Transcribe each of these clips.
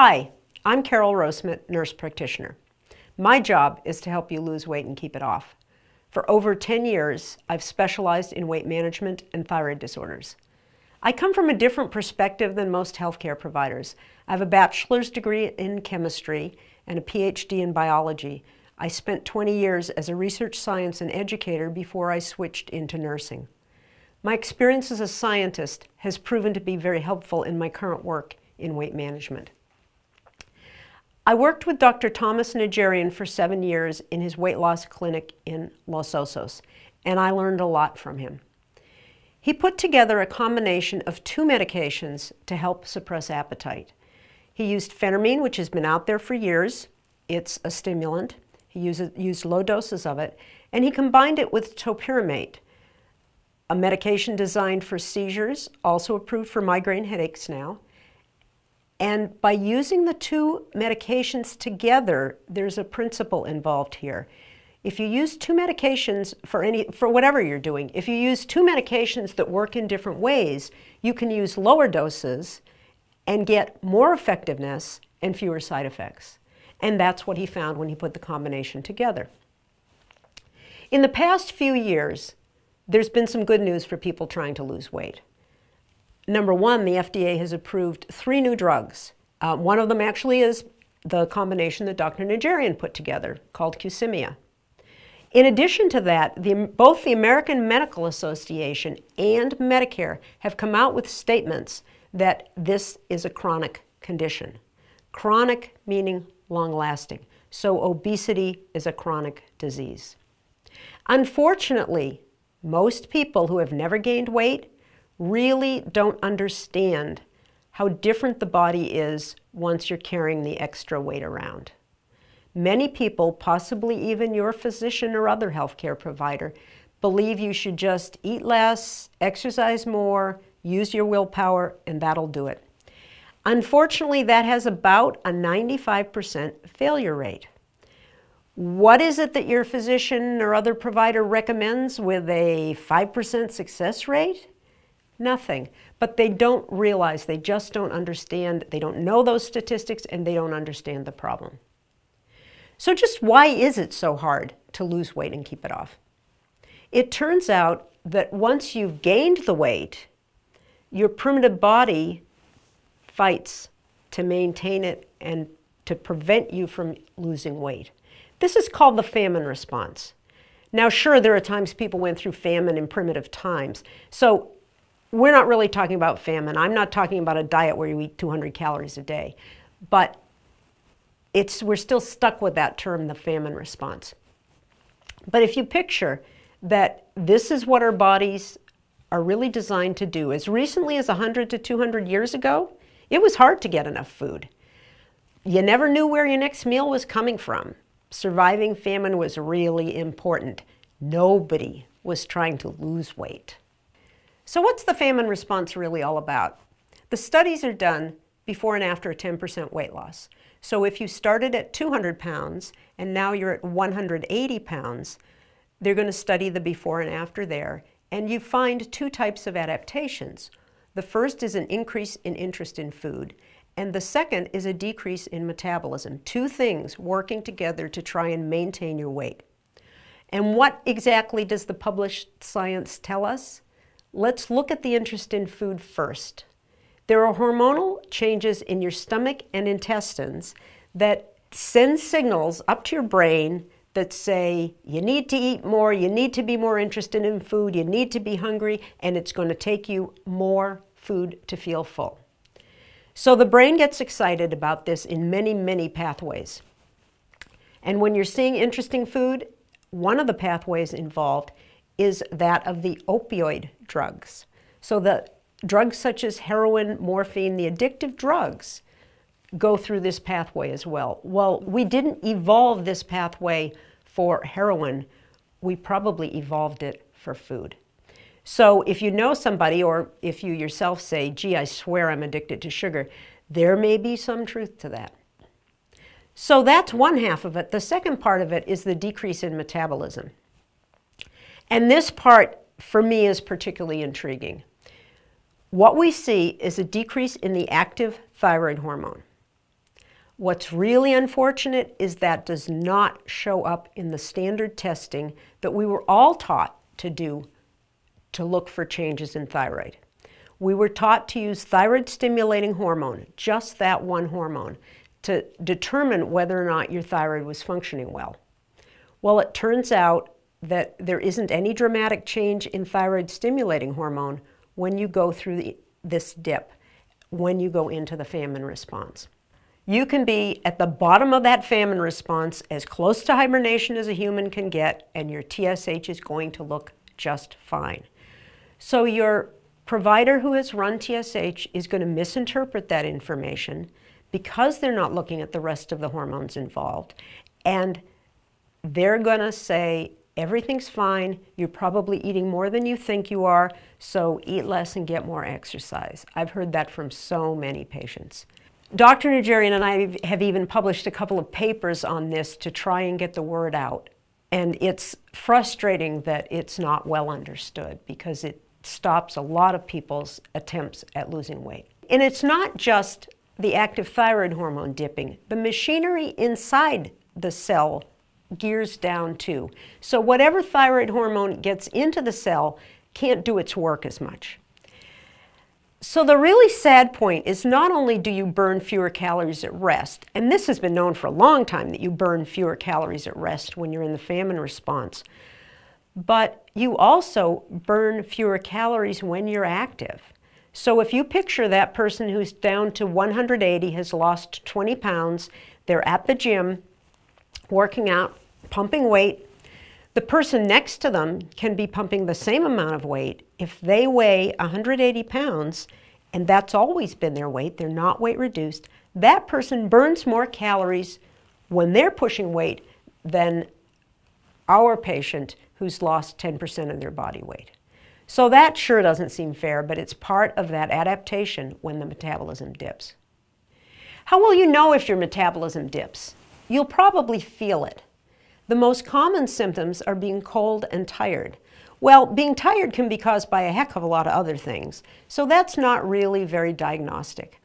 Hi, I'm Carol Roseman, nurse practitioner. My job is to help you lose weight and keep it off. For over 10 years, I've specialized in weight management and thyroid disorders. I come from a different perspective than most healthcare providers. I have a bachelor's degree in chemistry and a PhD in biology. I spent 20 years as a research science and educator before I switched into nursing. My experience as a scientist has proven to be very helpful in my current work in weight management. I worked with Dr. Thomas Nigerian for 7 years in his weight loss clinic in Los Osos, and I learned a lot from him. He put together a combination of 2 medications to help suppress appetite. He used phentermine, which has been out there for years. It's a stimulant. He used low doses of it, and he combined it with topiramate, a medication designed for seizures, also approved for migraine headaches now. And by using the 2 medications together, there's a principle involved here. If you use 2 medications for whatever you're doing, if you use 2 medications that work in different ways, you can use lower doses and get more effectiveness and fewer side effects. And that's what he found when he put the combination together. In the past few years, there's been some good news for people trying to lose weight. Number one, the FDA has approved 3 new drugs. One of them actually is the combination that Dr. Nigerian put together, called Qsymia. In addition to that, both the American Medical Association and Medicare have come out with statements that this is a chronic condition. Chronic meaning long-lasting. So obesity is a chronic disease. Unfortunately, most people who have never gained weight really don't understand how different the body is once you're carrying the extra weight around. Many people, possibly even your physician or other healthcare provider, believe you should just eat less, exercise more, use your willpower, and that'll do it. Unfortunately, that has about a 95% failure rate. What is it that your physician or other provider recommends with a 5% success rate? Nothing. But they don't realize, they just don't understand, they don't know those statistics, and they don't understand the problem. So just why is it so hard to lose weight and keep it off? It turns out that once you've gained the weight, your primitive body fights to maintain it and to prevent you from losing weight. This is called the famine response. Now, sure, there are times people went through famine in primitive times. So we're not really talking about famine. I'm not talking about a diet where you eat 200 calories a day. But we're still stuck with that term, the famine response. But if you picture that this is what our bodies are really designed to do. As recently as 100 to 200 years ago, it was hard to get enough food. You never knew where your next meal was coming from. Surviving famine was really important. Nobody was trying to lose weight. So what's the famine response really all about? The studies are done before and after a 10% weight loss. So if you started at 200 pounds and now you're at 180 pounds, they're going to study the before and after there. And you find 2 types of adaptations. The first is an increase in interest in food, and the second is a decrease in metabolism. 2 things working together to try and maintain your weight. And what exactly does the published science tell us? Let's look at the interest in food first. There are hormonal changes in your stomach and intestines that send signals up to your brain that say you need to eat more, you need to be more interested in food, you need to be hungry, and it's going to take you more food to feel full. So the brain gets excited about this in many, many pathways. And when you're seeing interesting food, one of the pathways involved is that of the opioid drugs. So the drugs such as heroin, morphine, the addictive drugs go through this pathway as well. Well, we didn't evolve this pathway for heroin. We probably evolved it for food. So if you know somebody, or if you yourself say, gee, I swear I'm addicted to sugar, there may be some truth to that. So that's one half of it. The second part of it is the decrease in metabolism. And this part, for me, is particularly intriguing. What we see is a decrease in the active thyroid hormone. What's really unfortunate is that does not show up in the standard testing that we were all taught to do to look for changes in thyroid. We were taught to use thyroid-stimulating hormone, just that one hormone, to determine whether or not your thyroid was functioning well. Well, it turns out that there isn't any dramatic change in thyroid-stimulating hormone when you go through this dip, when you go into the famine response. You can be at the bottom of that famine response, as close to hibernation as a human can get, and your TSH is going to look just fine. So your provider who has run TSH is going to misinterpret that information because they're not looking at the rest of the hormones involved. And they're going to say, everything's fine, you're probably eating more than you think you are, so eat less and get more exercise. I've heard that from so many patients. Dr. Najarian and I have even published a couple of papers on this to try and get the word out. And it's frustrating that it's not well understood because it stops a lot of people's attempts at losing weight. And it's not just the active thyroid hormone dipping. The machinery inside the cell gears down too. So whatever thyroid hormone gets into the cell can't do its work as much. So the really sad point is not only do you burn fewer calories at rest, and this has been known for a long time that you burn fewer calories at rest when you're in the famine response, but you also burn fewer calories when you're active. So if you picture that person who's down to 180, has lost 20 pounds, they're at the gym, working out, pumping weight, the person next to them can be pumping the same amount of weight. If they weigh 180 pounds, and that's always been their weight, they're not weight reduced, that person burns more calories when they're pushing weight than our patient who's lost 10% of their body weight. So that sure doesn't seem fair, but it's part of that adaptation when the metabolism dips. How will you know if your metabolism dips? You'll probably feel it. The most common symptoms are being cold and tired. Well, being tired can be caused by a heck of a lot of other things, so that's not really very diagnostic.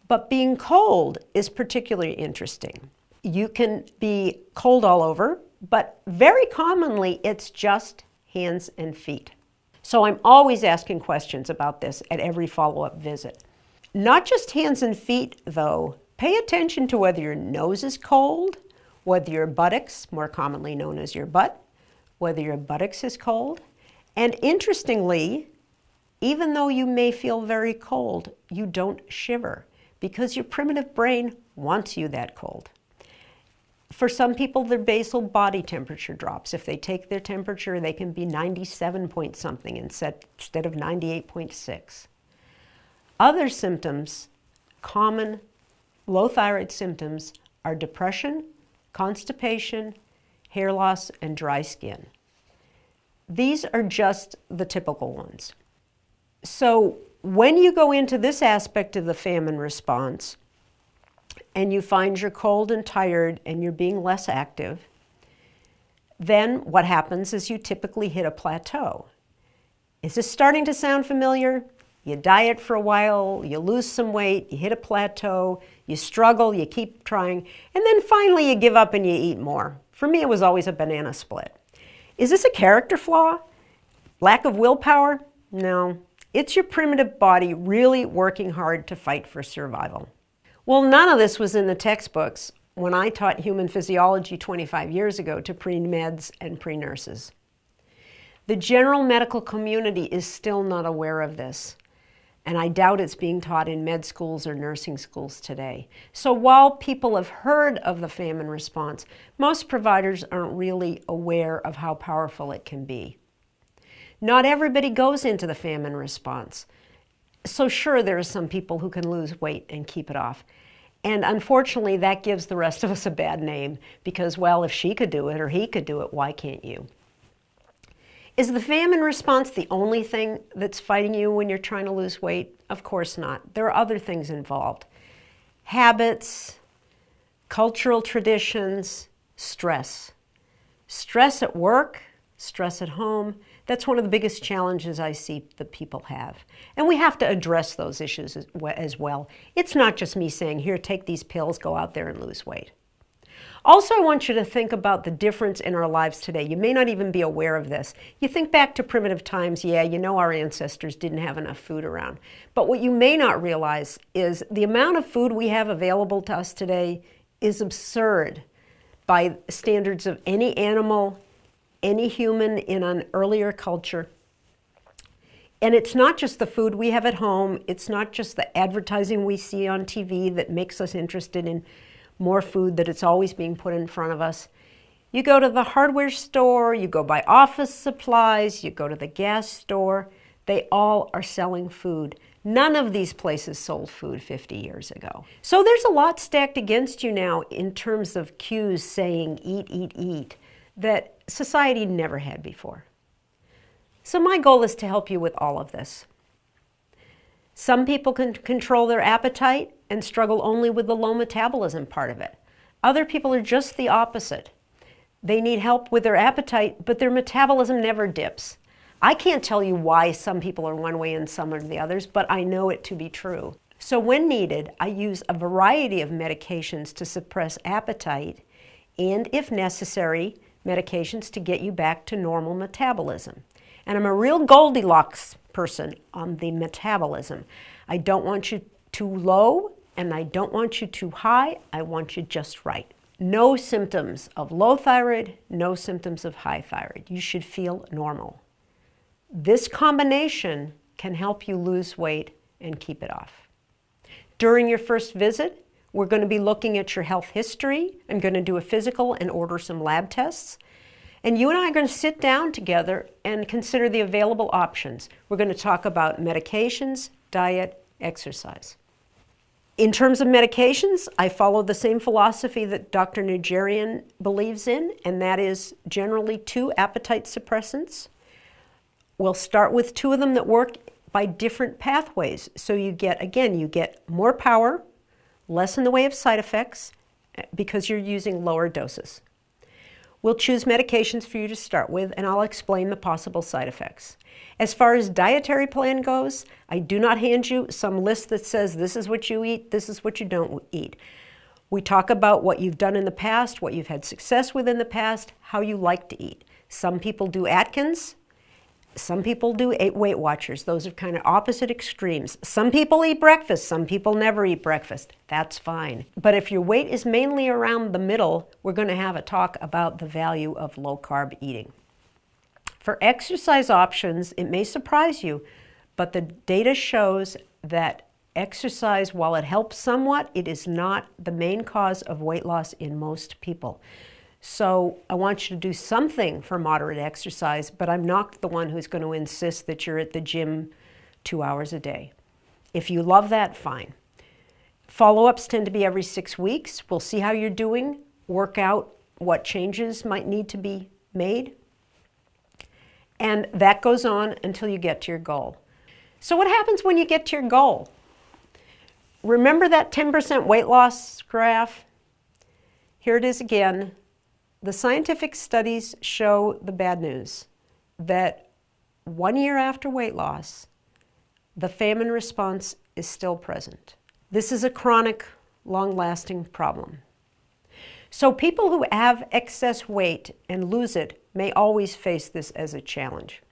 But being cold is particularly interesting. You can be cold all over, but very commonly it's just hands and feet. So I'm always asking questions about this at every follow-up visit. Not just hands and feet, though. Pay attention to whether your nose is cold, whether your buttocks, more commonly known as your butt, whether your buttocks is cold. And interestingly, even though you may feel very cold, you don't shiver because your primitive brain wants you that cold. For some people, their basal body temperature drops. If they take their temperature, they can be 97 point something instead of 98.6. Other symptoms, common low thyroid symptoms, are depression, constipation, hair loss, and dry skin. These are just the typical ones. So when you go into this aspect of the famine response and you find you're cold and tired and you're being less active, then what happens is you typically hit a plateau. Is this starting to sound familiar? You diet for a while, you lose some weight, you hit a plateau, you struggle, you keep trying, and then finally you give up and you eat more. For me, it was always a banana split. Is this a character flaw? Lack of willpower? No. It's your primitive body really working hard to fight for survival. Well, none of this was in the textbooks when I taught human physiology 25 years ago to pre-meds and pre-nurses. The general medical community is still not aware of this. And I doubt it's being taught in med schools or nursing schools today. So while people have heard of the famine response, most providers aren't really aware of how powerful it can be. Not everybody goes into the famine response. So sure, there are some people who can lose weight and keep it off. And unfortunately, that gives the rest of us a bad name because, well, if she could do it or he could do it, why can't you? Is the famine response the only thing that's fighting you when you're trying to lose weight? Of course not. There are other things involved. Habits, cultural traditions, stress. Stress at work, stress at home. That's one of the biggest challenges I see that people have. And we have to address those issues as well. It's not just me saying, here, take these pills, go out there and lose weight. Also, I want you to think about the difference in our lives today. You may not even be aware of this. You think back to primitive times, yeah, you know our ancestors didn't have enough food around. But what you may not realize is the amount of food we have available to us today is absurd by standards of any animal, any human in an earlier culture. And it's not just the food we have at home. It's not just the advertising we see on TV that makes us interested in more food, that it's always being put in front of us. You go to the hardware store, you go buy office supplies, you go to the gas store, they all are selling food. None of these places sold food 50 years ago. So there's a lot stacked against you now in terms of cues saying eat, eat, eat that society never had before. So my goal is to help you with all of this. Some people can control their appetite and struggle only with the low metabolism part of it. Other people are just the opposite. They need help with their appetite, but their metabolism never dips. I can't tell you why some people are one way and some are the others, but I know it to be true. So when needed, I use a variety of medications to suppress appetite and, if necessary, medications to get you back to normal metabolism. And I'm a real Goldilocks person on the metabolism. I don't want you too low and I don't want you too high. I want you just right. No symptoms of low thyroid, no symptoms of high thyroid. You should feel normal. This combination can help you lose weight and keep it off. During your first visit, we're going to be looking at your health history. I'm going to do a physical and order some lab tests. And you and I are going to sit down together and consider the available options. We're going to talk about medications, diet, exercise. In terms of medications, I follow the same philosophy that Dr. Nigerian believes in, and that is generally 2 appetite suppressants. We'll start with 2 of them that work by different pathways. So you get, again, you get more power, less in the way of side effects, because you're using lower doses. We'll choose medications for you to start with, and I'll explain the possible side effects. As far as dietary plan goes, I do not hand you some list that says this is what you eat, this is what you don't eat. We talk about what you've done in the past, what you've had success with in the past, how you like to eat. Some people do Atkins. Some people do Weight Watchers. Those are kind of opposite extremes. Some people eat breakfast. Some people never eat breakfast. That's fine. But if your weight is mainly around the middle, we're going to have a talk about the value of low-carb eating. For exercise options, it may surprise you, but the data shows that exercise, while it helps somewhat, it is not the main cause of weight loss in most people. So I want you to do something for moderate exercise, but I'm not the one who's going to insist that you're at the gym 2 hours a day. If you love that, fine. Follow-ups tend to be every 6 weeks. We'll see how you're doing, work out what changes might need to be made, and that goes on until you get to your goal. So what happens when you get to your goal? Remember that 10% weight loss graph? Here it is again. The scientific studies show the bad news, that 1 year after weight loss, the famine response is still present. This is a chronic, long-lasting problem. So people who have excess weight and lose it may always face this as a challenge.